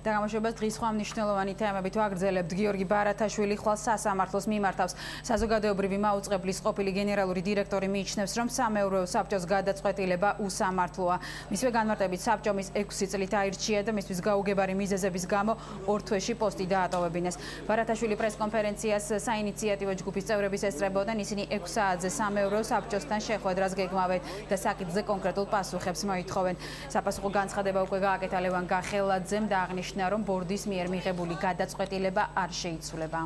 დაგამოშვებას დღის სხვა მნიშვნელოვანი თემებით ვაგრძელებთ. გიორგი ბარათაშვილი ხვალ სასამართლოს მიმართავს. საზოგადოებრივი მაუწყებლის ყოფილი გენერალური დირექტორი მიიჩნევს, რომ სამეურვეო საბჭოს გადაწყვეტილება უსამართლოა. მისვე განმარტებით საბჭომ 6 წლით აირჩია და მისთვის გაუგებარი მიზეზების გამო 2 თვეში პოსტი დაატოვებინეს. ბარათაშვილი პრესკონფერენციას საინიციატივო ჯგუფის წევრების ესწრებოდნენ. ისინი 6 საათზე სამეურვეო საბჭოსთან შეხვედრას გეგმავენ და საკითხზე კონკრეტულ პასუხებს მოითხოვენ. საპასუხო განცხადება უკვე გააკეთა ლევან გახელაძემ და აღნიშნა, რომ ბორდის მიერ მიღებული გადაწყვეტილება არ შეიცვლება.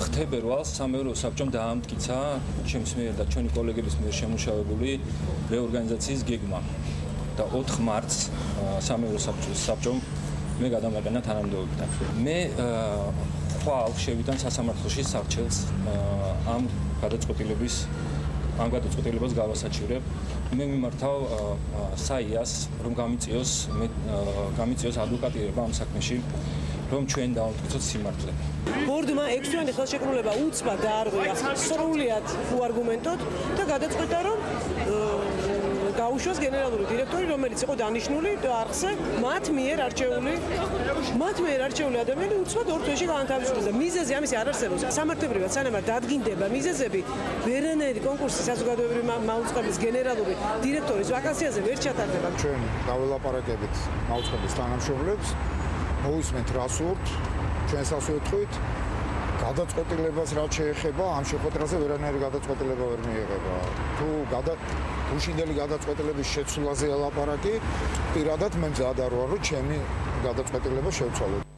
ხთებერვალს სამეურვეო საბჭომ დაამტკიცა ჩემს მიერ და ჩვენი კოლეგების მიერ შემუშავებული რეორგანიზაციის გეგმა და 4 მარტს სამეურვეო საბჭომ მე გადამაყენა თანამდებობიდან. მე ხვალ შევიდან სასამართლოში სარჩელს ამ გადაწყვეტილებას გავასაჩივრებ. მე მიმართავ საიას, რომ გამიწიოს ადვოკატირება ამ საქმეში, რომ ჩვენ დავამტკიცოთ სიმართლე. ბორდმა 6 თვიანი ხელშეკრულება უცბად დაარღვია სრულად უარგუმენტოდ და გადაწყვეტა, რომ გაუშვას გენერალური დირექტორი, რომელიც იყო დანიშნული არხზე, მათ მიერ არჩეული ადამიანი უცბად 2 თვეში განათავისუფლეს და მიზეზი ამისი არ არსებობს. სამართლებრივად სანამ დადგინდება მიზეზები, ვერანაირი კონკურსი საზოგადოებრივი მაუწყებლის გენერალური დირექტორის ვაკანსიაზე ვერ ჩატარდება. ჩვენ დაველაპარაკებით მაუწყებლის თანამშრომლებს, მოვისმენთ რა სურთ, ჩვენს ასვეთქვით, გადაწყვეტილებას რაც შეეხება, ამ შეხვედრაზე ვერანაირი გადაწყვეტილება ვერ მიიღება. თუ უშინდელი გადაწყვეტილების შეცვლაზე ელაპარაკი, პირადად მე მზად არ ვარ, რომ ჩემი გადაწყვეტილება შევცვალო.